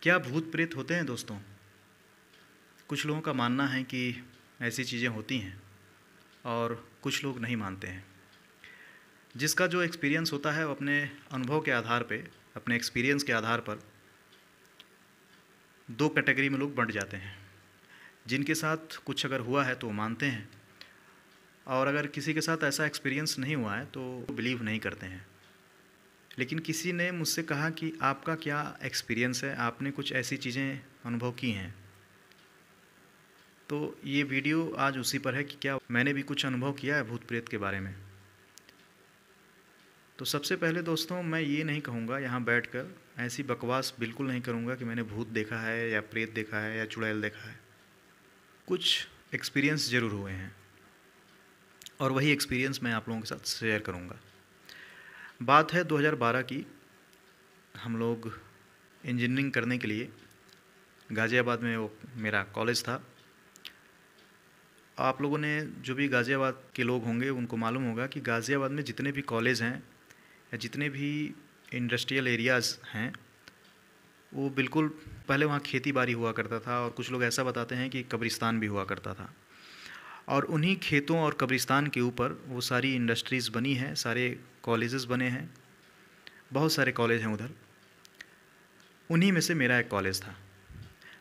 क्या भूत प्रेत होते हैं दोस्तों? कुछ लोगों का मानना है कि ऐसी चीज़ें होती हैं और कुछ लोग नहीं मानते हैं। जिसका जो एक्सपीरियंस होता है वो अपने अनुभव के आधार पे, अपने एक्सपीरियंस के आधार पर दो कैटेगरी में लोग बँट जाते हैं। जिनके साथ कुछ अगर हुआ है तो वो मानते हैं, और अगर किसी के साथ ऐसा एक्सपीरियंस नहीं हुआ है तो बिलीव नहीं करते हैं। लेकिन किसी ने मुझसे कहा कि आपका क्या एक्सपीरियंस है, आपने कुछ ऐसी चीज़ें अनुभव की हैं। तो ये वीडियो आज उसी पर है कि क्या मैंने भी कुछ अनुभव किया है भूत प्रेत के बारे में। तो सबसे पहले दोस्तों, मैं ये नहीं कहूँगा यहाँ बैठकर, ऐसी बकवास बिल्कुल नहीं करूँगा कि मैंने भूत देखा है या प्रेत देखा है या चुड़ैल देखा है। कुछ एक्सपीरियंस ज़रूर हुए हैं और वही एक्सपीरियंस मैं आप लोगों के साथ शेयर करूँगा। बात है 2012 की। हम लोग इंजीनियरिंग करने के लिए गाज़ियाबाद में, वो मेरा कॉलेज था। आप लोगों ने, जो भी गाज़ियाबाद के लोग होंगे उनको मालूम होगा कि गाज़ियाबाद में जितने भी कॉलेज हैं या जितने भी इंडस्ट्रियल एरियाज़ हैं, वो बिल्कुल पहले वहाँ खेती बाड़ी हुआ करता था, और कुछ लोग ऐसा बताते हैं कि कब्रिस्तान भी हुआ करता था। और उन्हीं खेतों और कब्रिस्तान के ऊपर वो सारी इंडस्ट्रीज़ बनी हैं, सारे कॉलेजेस बने हैं, बहुत सारे कॉलेज हैं उधर। उन्हीं में से मेरा एक कॉलेज था।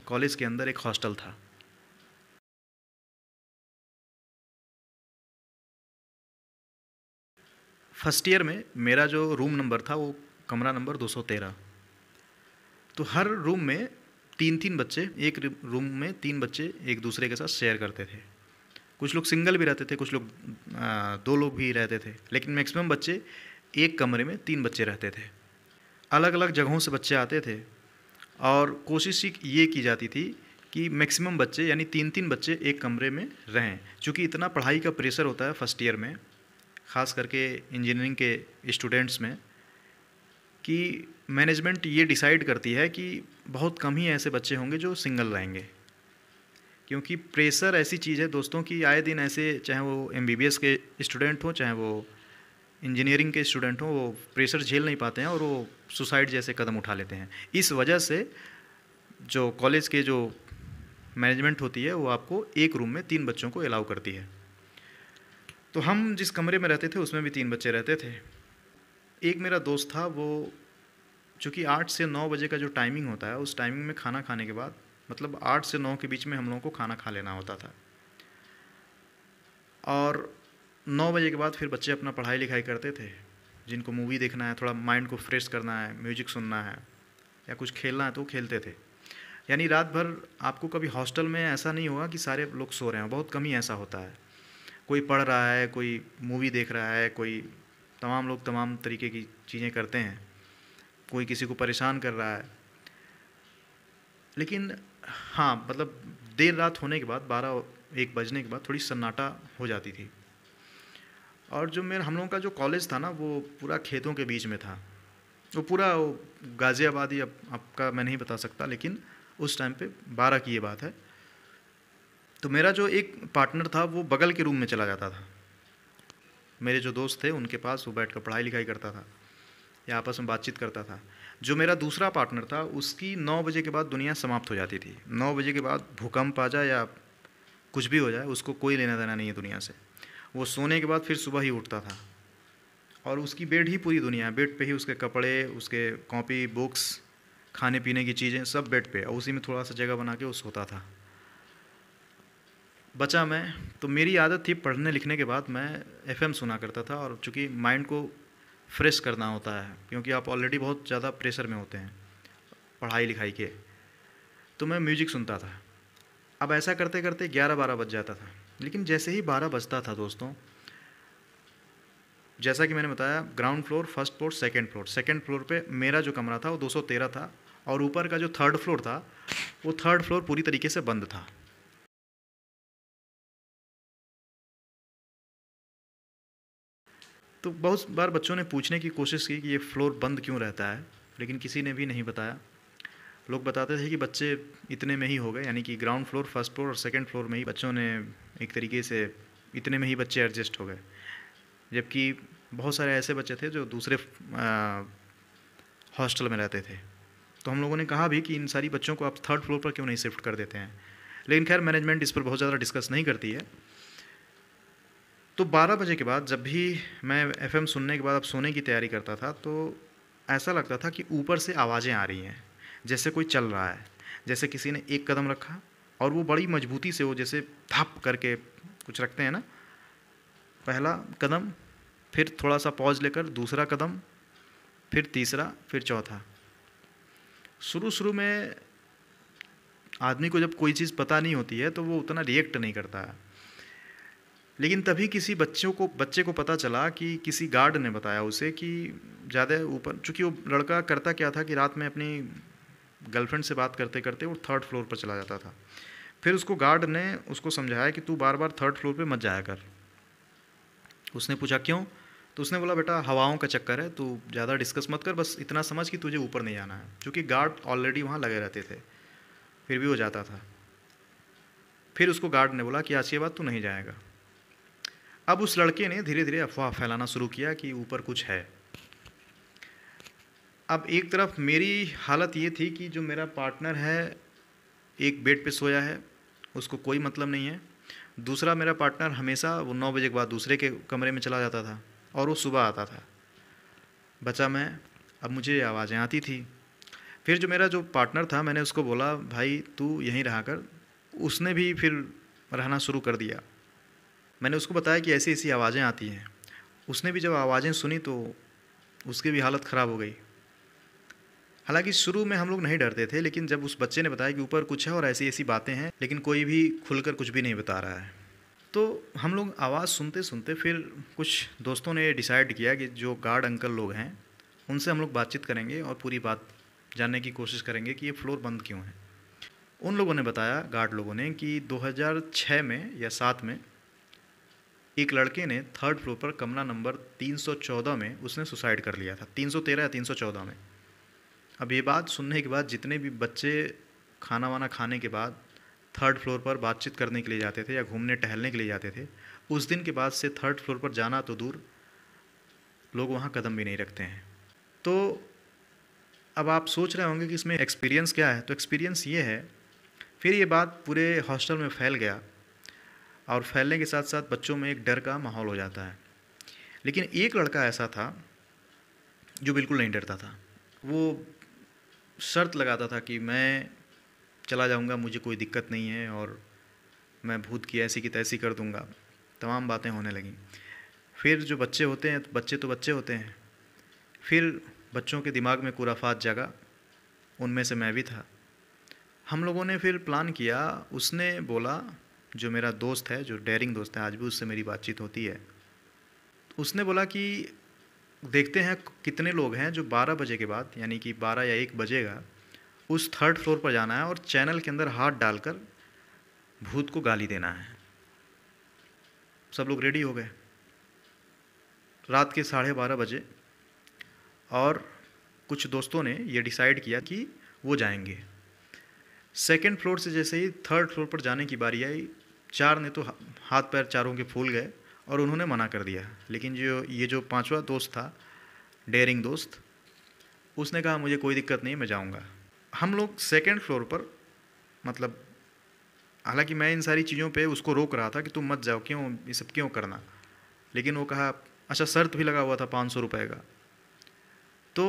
कॉलेज के अंदर एक हॉस्टल था। फर्स्ट ईयर में मेरा जो रूम नंबर था वो कमरा नंबर 213। तो हर रूम में तीन तीन बच्चे, एक रूम में तीन बच्चे एक दूसरे के साथ शेयर करते थे। कुछ लोग सिंगल भी रहते थे, कुछ लोग दो लोग भी रहते थे, लेकिन मैक्सिमम बच्चे एक कमरे में तीन बच्चे रहते थे। अलग अलग जगहों से बच्चे आते थे और कोशिश ये की जाती थी कि मैक्सिमम बच्चे, यानी तीन तीन बच्चे एक कमरे में रहें। चूँकि इतना पढ़ाई का प्रेशर होता है फर्स्ट ईयर में, ख़ास करके इंजीनियरिंग के स्टूडेंट्स में, कि मैनेजमेंट ये डिसाइड करती है कि बहुत कम ही ऐसे बच्चे होंगे जो सिंगल रहेंगे। क्योंकि प्रेशर ऐसी चीज़ है दोस्तों कि आए दिन ऐसे, चाहे वो एमबीबीएस के स्टूडेंट हों, चाहे वो इंजीनियरिंग के स्टूडेंट हों, वो प्रेशर झेल नहीं पाते हैं और वो सुसाइड जैसे कदम उठा लेते हैं। इस वजह से जो कॉलेज के जो मैनेजमेंट होती है वो आपको एक रूम में तीन बच्चों को अलाउ करती है। तो हम जिस कमरे में रहते थे उसमें भी तीन बच्चे रहते थे। एक मेरा दोस्त था, वो चूँकि 8 से 9 बजे का जो टाइमिंग होता है, उस टाइमिंग में खाना खाने के बाद, मतलब 8 से 9 के बीच में हम लोगों को खाना खा लेना होता था। और 9 बजे के बाद फिर बच्चे अपना पढ़ाई लिखाई करते थे। जिनको मूवी देखना है, थोड़ा माइंड को फ्रेश करना है, म्यूजिक सुनना है या कुछ खेलना है तो खेलते थे। यानी रात भर आपको कभी हॉस्टल में ऐसा नहीं होगा कि सारे लोग सो रहे हैं, बहुत कम ही ऐसा होता है। कोई पढ़ रहा है, कोई मूवी देख रहा है, कोई, तमाम लोग तमाम तरीके की चीज़ें करते हैं, कोई किसी को परेशान कर रहा है। लेकिन हाँ, मतलब देर रात होने के बाद, 12-1 बजने के बाद थोड़ी सन्नाटा हो जाती थी। और जो मेरा, हम लोगों का जो कॉलेज था ना, वो पूरा खेतों के बीच में था। वो पूरा गाज़ियाबाद ही, अब आपका मैं नहीं बता सकता, लेकिन उस टाइम पे 12 की ये बात है। तो मेरा जो एक पार्टनर था वो बगल के रूम में चला जाता था। मेरे जो दोस्त थे उनके पास वो बैठ कर पढ़ाई लिखाई करता था या आपस में बातचीत करता था। जो मेरा दूसरा पार्टनर था, उसकी 9 बजे के बाद दुनिया समाप्त हो जाती थी। 9 बजे के बाद भूकंप आ जाए या कुछ भी हो जाए, उसको कोई लेना देना नहीं है दुनिया से। वो सोने के बाद फिर सुबह ही उठता था, और उसकी बेड ही पूरी दुनिया है। बेड पे ही उसके कपड़े, उसके कॉपी, बुक्स, खाने पीने की चीज़ें सब बेड पे, और उसी में थोड़ा सा जगह बना के वो सोता था। बचा मैं, तो मेरी आदत थी पढ़ने लिखने के बाद मैं एफएम सुना करता था। और चूँकि माइंड को फ्रेश करना होता है, क्योंकि आप ऑलरेडी बहुत ज़्यादा प्रेशर में होते हैं पढ़ाई लिखाई के, तो मैं म्यूजिक सुनता था। अब ऐसा करते करते 11-12 बज जाता था। लेकिन जैसे ही 12 बजता था दोस्तों, जैसा कि मैंने बताया, ground floor, first floor, second floor पे मेरा जो कमरा था वो 213 था, और ऊपर का जो थर्ड फ्लोर था, वो थर्ड फ्लोर पूरी तरीके से बंद था। तो बहुत बार बच्चों ने पूछने की कोशिश की कि ये फ्लोर बंद क्यों रहता है, लेकिन किसी ने भी नहीं बताया। लोग बताते थे कि बच्चे इतने में ही हो गए, यानी कि ग्राउंड फ्लोर, फर्स्ट फ्लोर और सेकंड फ्लोर में ही बच्चों ने एक तरीके से, इतने में ही बच्चे एडजस्ट हो गए। जबकि बहुत सारे ऐसे बच्चे थे जो दूसरे हॉस्टल में रहते थे। तो हम लोगों ने कहा भी कि इन सारी बच्चों को आप थर्ड फ्लोर पर क्यों नहीं शिफ्ट कर देते हैं, लेकिन खैर मैनेजमेंट इस पर बहुत ज़्यादा डिस्कस नहीं करती है। तो 12 बजे के बाद जब भी मैं एफएम सुनने के बाद अब सोने की तैयारी करता था, तो ऐसा लगता था कि ऊपर से आवाज़ें आ रही हैं, जैसे कोई चल रहा है, जैसे किसी ने एक कदम रखा और वो बड़ी मजबूती से, वो जैसे धप करके कुछ रखते हैं ना, पहला कदम, फिर थोड़ा सा पॉज लेकर दूसरा कदम, फिर तीसरा, फिर चौथा। शुरू शुरू में आदमी को जब कोई चीज़ पता नहीं होती है तो वो उतना रिएक्ट नहीं करता है, लेकिन तभी किसी बच्चे को पता चला कि किसी गार्ड ने बताया उसे कि ज़्यादा ऊपर, चूँकि वो लड़का करता क्या था कि रात में अपनी गर्लफ्रेंड से बात करते करते वो थर्ड फ्लोर पर चला जाता था। फिर उसको गार्ड ने उसको समझाया कि तू बार बार थर्ड फ्लोर पे मत जाया कर। उसने पूछा क्यों, तो उसने बोला बेटा हवाओं का चक्कर है, तू ज़्यादा डिस्कस मत कर, बस इतना समझ कि तुझे ऊपर नहीं जाना है। क्योंकि गार्ड ऑलरेडी वहाँ लगे रहते थे, फिर भी वो जाता था। फिर उसको गार्ड ने बोला कि आज के बाद तू नहीं जाएगा। अब उस लड़के ने धीरे धीरे अफवाह फैलाना शुरू किया कि ऊपर कुछ है। अब एक तरफ मेरी हालत ये थी कि जो मेरा पार्टनर है एक बेड पे सोया है, उसको कोई मतलब नहीं है। दूसरा मेरा पार्टनर हमेशा वो 9 बजे के बाद दूसरे के कमरे में चला जाता था और वो सुबह आता था। बचा मैं, अब मुझे आवाज़ें आती थी। फिर जो मेरा जो पार्टनर था, मैंने उसको बोला भाई तू यहीं रहा कर, उसने भी फिर रहना शुरू कर दिया। मैंने उसको बताया कि ऐसी ऐसी आवाज़ें आती हैं। उसने भी जब आवाज़ें सुनी तो उसकी भी हालत ख़राब हो गई। हालांकि शुरू में हम लोग नहीं डरते थे, लेकिन जब उस बच्चे ने बताया कि ऊपर कुछ है और ऐसी ऐसी बातें हैं, लेकिन कोई भी खुलकर कुछ भी नहीं बता रहा है, तो हम लोग आवाज़ सुनते सुनते फिर कुछ दोस्तों ने डिसाइड किया कि जो गार्ड अंकल लोग हैं उनसे हम लोग बातचीत करेंगे और पूरी बात जानने की कोशिश करेंगे कि ये फ्लोर बंद क्यों है। उन लोगों ने बताया, गार्ड लोगों ने, कि 2006 में या 7 में एक लड़के ने थर्ड फ्लोर पर कमरा नंबर 314 में उसने सुसाइड कर लिया था, 313 या 314 में। अब ये बात सुनने के बाद जितने भी बच्चे खाना वाना खाने के बाद थर्ड फ्लोर पर बातचीत करने के लिए जाते थे या घूमने टहलने के लिए जाते थे, उस दिन के बाद से थर्ड फ्लोर पर जाना तो दूर, लोग वहाँ कदम भी नहीं रखते हैं। तो अब आप सोच रहे होंगे कि इसमें एक्सपीरियंस क्या है, तो एक्सपीरियंस ये है, फिर ये बात पूरे हॉस्टल में फैल गया और फैलने के साथ साथ बच्चों में एक डर का माहौल हो जाता है। लेकिन एक लड़का ऐसा था जो बिल्कुल नहीं डरता था। वो शर्त लगाता था कि मैं चला जाऊंगा, मुझे कोई दिक्कत नहीं है और मैं भूत की ऐसी की तैसी कर दूंगा। तमाम बातें होने लगीं। फिर जो बच्चे होते हैं, तो बच्चे होते हैं, फिर बच्चों के दिमाग में खुराफात जगा, उनमें से मैं भी था। हम लोगों ने फिर प्लान किया। उसने बोला, जो मेरा दोस्त है, जो डेयरिंग दोस्त है, आज भी उससे मेरी बातचीत होती है, उसने बोला कि देखते हैं कितने लोग हैं जो 12 बजे के बाद, यानी कि 12 या 1 बजेगा, उस थर्ड फ्लोर पर जाना है और चैनल के अंदर हाथ डालकर भूत को गाली देना है। सब लोग रेडी हो गए रात के 12:30 बजे, और कुछ दोस्तों ने ये डिसाइड किया कि वो जाएंगे। सेकंड फ्लोर से जैसे ही थर्ड फ्लोर पर जाने की बारी आई, 4 ने तो हाथ पैर चारों के फूल गए और उन्होंने मना कर दिया। लेकिन जो 5वां दोस्त था, डेयरिंग दोस्त, उसने कहा मुझे कोई दिक्कत नहीं, मैं जाऊंगा। हम लोग सेकंड फ्लोर पर, मतलब हालांकि मैं इन सारी चीज़ों पे उसको रोक रहा था कि तुम मत जाओ, क्यों ये सब क्यों करना, लेकिन वो कहा, अच्छा शर्त भी लगा हुआ था 500 रुपये का, तो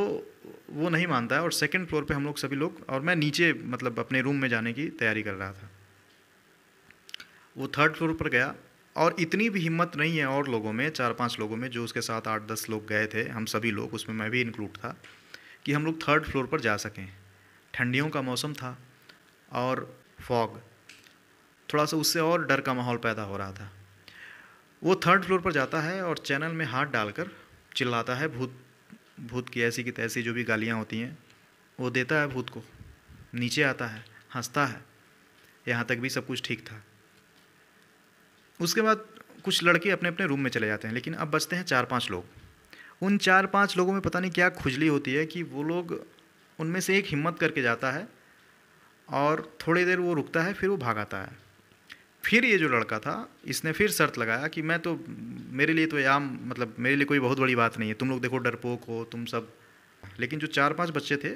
वो नहीं मानता है। और सेकंड फ्लोर पे हम लोग सभी लोग, और मैं नीचे मतलब अपने रूम में जाने की तैयारी कर रहा था। वो थर्ड फ्लोर पर गया और इतनी भी हिम्मत नहीं है और लोगों में, 4-5 लोगों में, जो उसके साथ 8-10 लोग गए थे, हम सभी लोग, उसमें मैं भी इंक्लूड था, कि हम लोग थर्ड फ्लोर पर जा सकें। ठंडियों का मौसम था और फॉग, थोड़ा सा उससे और डर का माहौल पैदा हो रहा था। वो थर्ड फ्लोर पर जाता है और चैनल में हाथ डालकर चिल्लाता है, भूत की ऐसी की तैसी जो भी गालियाँ होती हैं वो देता है भूत को। नीचे आता है, हंसता है, यहाँ तक भी सब कुछ ठीक था। उसके बाद कुछ लड़के अपने अपने रूम में चले जाते हैं, लेकिन अब बचते हैं 4-5 लोग। उन 4-5 लोगों में पता नहीं क्या खुजली होती है कि वो लोग, उनमें से एक हिम्मत करके जाता है और थोड़ी देर वो रुकता है, फिर वो भाग आता है। फिर ये जो लड़का था, इसने फिर शर्त लगाया कि मैं तो, मेरे लिए तो मतलब मेरे लिए कोई बहुत बड़ी बात नहीं है, तुम लोग देखो डरपोक हो तुम सब। लेकिन जो 4-5 बच्चे थे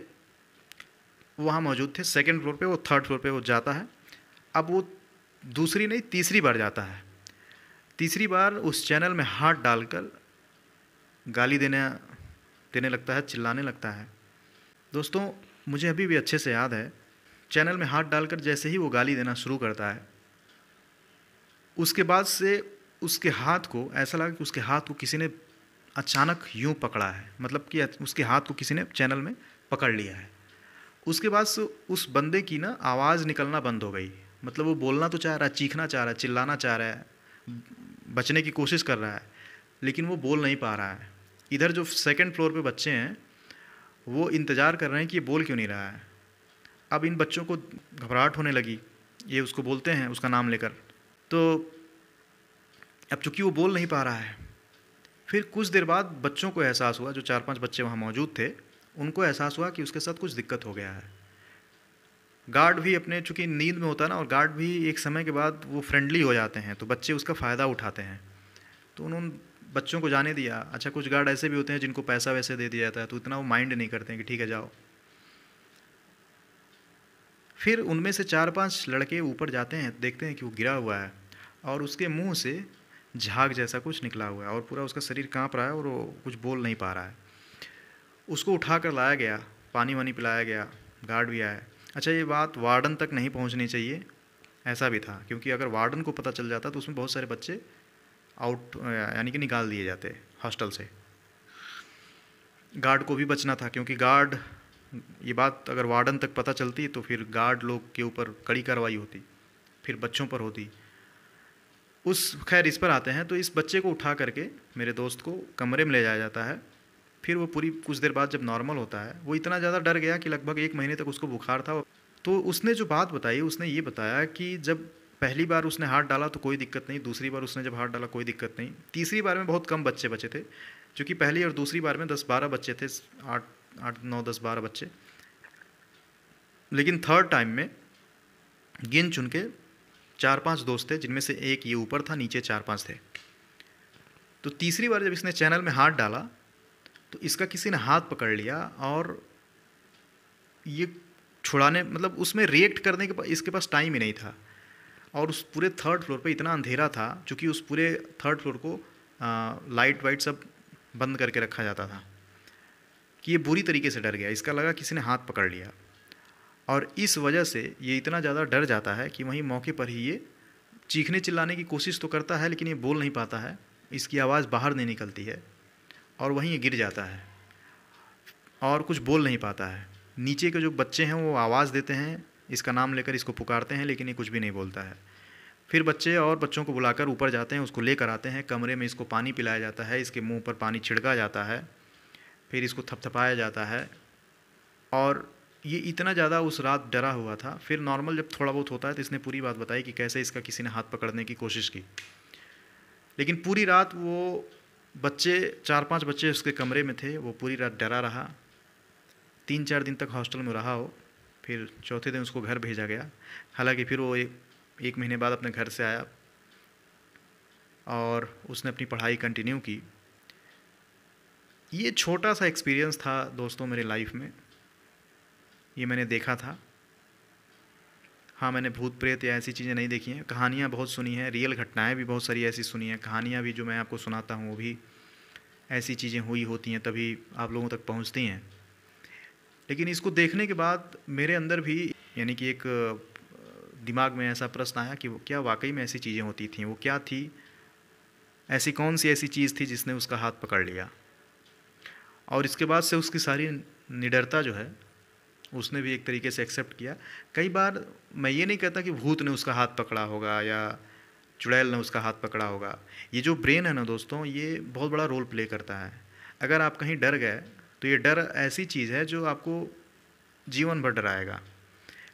वो वहाँ मौजूद थे। सेकंड फ्लोर पे, वो थर्ड फ्लोर पे वो जाता है। अब वो दूसरी नहीं तीसरी बार जाता है। तीसरी बार उस चैनल में हाथ डालकर गाली देने देने लगता है, चिल्लाने लगता है। दोस्तों, मुझे अभी भी अच्छे से याद है, चैनल में हाथ डालकर जैसे ही वो गाली देना शुरू करता है, उसके बाद से उसके हाथ को ऐसा लगा कि उसके हाथ को किसी ने अचानक यूं पकड़ा है, मतलब कि उसके हाथ को किसी ने चैनल में पकड़ लिया है। उसके बाद से उस बंदे की ना आवाज़ निकलना बंद हो गई। मतलब वो बोलना तो चाह रहा है, चीखना चाह रहा है, चिल्लाना चाह रहा है, बचने की कोशिश कर रहा है, लेकिन वो बोल नहीं पा रहा है। इधर जो सेकंड फ्लोर पे बच्चे हैं वो इंतज़ार कर रहे हैं कि ये बोल क्यों नहीं रहा है। अब इन बच्चों को घबराहट होने लगी, ये उसको बोलते हैं उसका नाम लेकर। तो अब चूंकि वो बोल नहीं पा रहा है, फिर कुछ देर बाद बच्चों को एहसास हुआ, जो 4-5 बच्चे वहाँ मौजूद थे, उनको एहसास हुआ कि उसके साथ कुछ दिक्कत हो गया है। गार्ड भी अपने, चूंकि नींद में होता है ना, और गार्ड भी एक समय के बाद वो फ्रेंडली हो जाते हैं, तो बच्चे उसका फ़ायदा उठाते हैं। तो उन्होंने बच्चों को जाने दिया। अच्छा, कुछ गार्ड ऐसे भी होते हैं जिनको पैसा वैसे दे दिया जाता है, तो इतना वो माइंड नहीं करते हैं कि ठीक है जाओ। फिर उनमें से 4-5 लड़के ऊपर जाते हैं, देखते हैं कि वो गिरा हुआ है और उसके मुंह से झाग जैसा कुछ निकला हुआ है और पूरा उसका शरीर कांप रहा है और वो कुछ बोल नहीं पा रहा है। उसको उठा कर लाया गया, पानी वानी पिलाया गया, गार्ड भी आया। अच्छा, ये बात वार्डन तक नहीं पहुंचनी चाहिए, ऐसा भी था, क्योंकि अगर वार्डन को पता चल जाता तो उसमें बहुत सारे बच्चे आउट यानी कि निकाल दिए जाते हॉस्टल से। गार्ड को भी बचना था, क्योंकि गार्ड, ये बात अगर वार्डन तक पता चलती तो फिर गार्ड लोग के ऊपर कड़ी कार्रवाई होती, फिर बच्चों पर होती। खैर इस पर आते हैं। तो इस बच्चे को उठा करके मेरे दोस्त को कमरे में ले जाया जाता है। फिर वो पूरी कुछ देर बाद जब नॉर्मल होता है, वो इतना ज़्यादा डर गया कि लगभग 1 महीने तक उसको बुखार था। तो उसने जो बात बताई, उसने ये बताया कि जब पहली बार उसने हाथ डाला तो कोई दिक्कत नहीं, दूसरी बार उसने जब हाथ डाला कोई दिक्कत नहीं, तीसरी बार में बहुत कम बच्चे बचे थे, क्योंकि पहली और दूसरी बार में 10-12 बच्चे थे, 8-9-10-12 बच्चे। लेकिन थर्ड टाइम में गिन चुन के 4-5 दोस्त थे, जिनमें से एक ये ऊपर था, नीचे 4-5 थे। तो तीसरी बार जब इसने चैनल में हाथ डाला तो इसका किसी ने हाथ पकड़ लिया और ये छुड़ाने, मतलब उसमें रिएक्ट करने के इसके पास टाइम ही नहीं था। और उस पूरे थर्ड फ्लोर पे इतना अंधेरा था, चूँकि उस पूरे थर्ड फ्लोर को लाइट वाइट सब बंद करके रखा जाता था, कि ये बुरी तरीके से डर गया। इसका लगा किसी ने हाथ पकड़ लिया और इस वजह से ये इतना ज़्यादा डर जाता है कि वहीं मौके पर ही ये चीखने चिल्लाने की कोशिश तो करता है, लेकिन ये बोल नहीं पाता है, इसकी आवाज़ बाहर नहीं निकलती है और वहीं ये गिर जाता है और कुछ बोल नहीं पाता है। नीचे के जो बच्चे हैं वो आवाज़ देते हैं, इसका नाम लेकर इसको पुकारते हैं, लेकिन ये कुछ भी नहीं बोलता है। फिर बच्चे और बच्चों को बुलाकर ऊपर जाते हैं, उसको लेकर आते हैं कमरे में, इसको पानी पिलाया जाता है, इसके मुंह पर पानी छिड़का जाता है, फिर इसको थपथपाया जाता है। और ये इतना ज़्यादा उस रात डरा हुआ था। फिर नॉर्मल जब थोड़ा बहुत होता है तो इसने पूरी बात बताई कि कैसे इसका किसी ने हाथ पकड़ने की कोशिश की, लेकिन पूरी रात वो बच्चे 4-5 बच्चे उसके कमरे में थे, वो पूरी रात डरा रहा। 3-4 दिन तक हॉस्टल में रहा हो, फिर चौथे दिन उसको घर भेजा गया। हालांकि फिर वो एक महीने बाद अपने घर से आया और उसने अपनी पढ़ाई कंटिन्यू की। ये छोटा सा एक्सपीरियंस था दोस्तों मेरे लाइफ में, ये मैंने देखा था। हाँ, मैंने भूत प्रेत या ऐसी चीज़ें नहीं देखी हैं, कहानियाँ बहुत सुनी हैं, रियल घटनाएं भी बहुत सारी ऐसी सुनी हैं, कहानियाँ भी जो मैं आपको सुनाता हूँ वो भी ऐसी चीज़ें हुई होती हैं, तभी आप लोगों तक पहुँचती हैं। लेकिन इसको देखने के बाद मेरे अंदर भी यानी कि एक दिमाग में ऐसा प्रश्न आया कि वो क्या वाकई में ऐसी चीज़ें होती थीं, वो क्या थी, ऐसी कौन सी ऐसी चीज़ थी जिसने उसका हाथ पकड़ लिया। और इसके बाद से उसकी सारी निडरता जो है उसने भी एक तरीके से एक्सेप्ट किया। कई बार मैं ये नहीं कहता कि भूत ने उसका हाथ पकड़ा होगा या चुड़ैल ने उसका हाथ पकड़ा होगा। ये जो ब्रेन है ना दोस्तों, ये बहुत बड़ा रोल प्ले करता है। अगर आप कहीं डर गए तो ये डर ऐसी चीज़ है जो आपको जीवन भर डराएगा,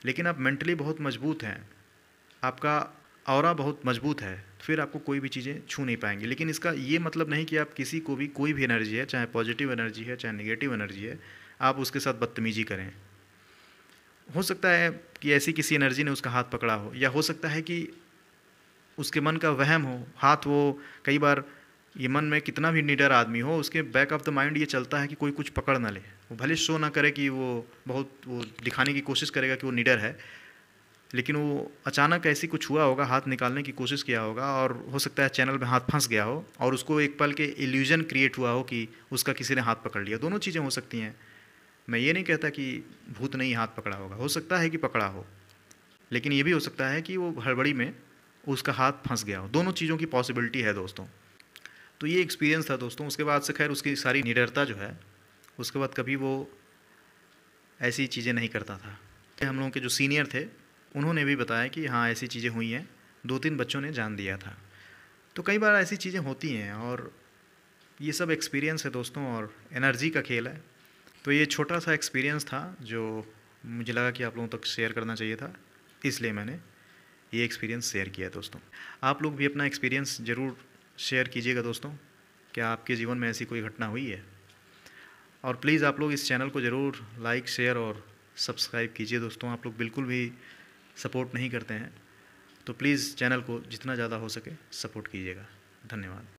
लेकिन आप मेंटली बहुत मजबूत हैं, आपका ऑरा बहुत मजबूत है, फिर आपको कोई भी चीज़ें छू नहीं पाएंगी। लेकिन इसका ये मतलब नहीं कि आप किसी को भी, कोई भी एनर्जी है, चाहे पॉजिटिव एनर्जी है चाहे नेगेटिव एनर्जी है, आप उसके साथ बदतमीजी करें। हो सकता है कि ऐसी किसी एनर्जी ने उसका हाथ पकड़ा हो, या हो सकता है कि उसके मन का वहम हो। हाथ वो कई बार ये मन में कितना भी निडर आदमी हो, उसके बैक ऑफ द माइंड ये चलता है कि कोई कुछ पकड़ ना ले। वो भले शो ना करे कि वो दिखाने की कोशिश करेगा कि वो निडर है, लेकिन वो अचानक ऐसी कुछ हुआ होगा, हाथ निकालने की कोशिश किया होगा और हो सकता है चैनल में हाथ फंस गया हो और उसको एक पल के इल्यूजन क्रिएट हुआ हो कि उसका किसी ने हाथ पकड़ लिया। दोनों चीज़ें हो सकती हैं। मैं ये नहीं कहता कि भूत नहीं हाथ पकड़ा होगा, हो सकता है कि पकड़ा हो, लेकिन ये भी हो सकता है कि वो हड़बड़ी में उसका हाथ फंस गया हो। दोनों चीज़ों की पॉसिबिलिटी है दोस्तों। तो ये एक्सपीरियंस था दोस्तों। उसके बाद से खैर उसकी सारी निडरता जो है, उसके बाद कभी वो ऐसी चीज़ें नहीं करता था। हम लोगों के जो सीनियर थे उन्होंने भी बताया कि हाँ ऐसी चीज़ें हुई हैं, 2-3 बच्चों ने जान दिया था। तो कई बार ऐसी चीज़ें होती हैं और ये सब एक्सपीरियंस है दोस्तों, और एनर्जी का खेल है। तो ये छोटा सा एक्सपीरियंस था जो मुझे लगा कि आप लोगों तक शेयर करना चाहिए था, इसलिए मैंने ये एक्सपीरियंस शेयर किया दोस्तों। आप लोग भी अपना एक्सपीरियंस ज़रूर शेयर कीजिएगा दोस्तों। क्या आपके जीवन में ऐसी कोई घटना हुई है? और प्लीज़ आप लोग इस चैनल को ज़रूर लाइक, शेयर और सब्सक्राइब कीजिए दोस्तों। आप लोग बिल्कुल भी सपोर्ट नहीं करते हैं, तो प्लीज़ चैनल को जितना ज़्यादा हो सके सपोर्ट कीजिएगा। धन्यवाद।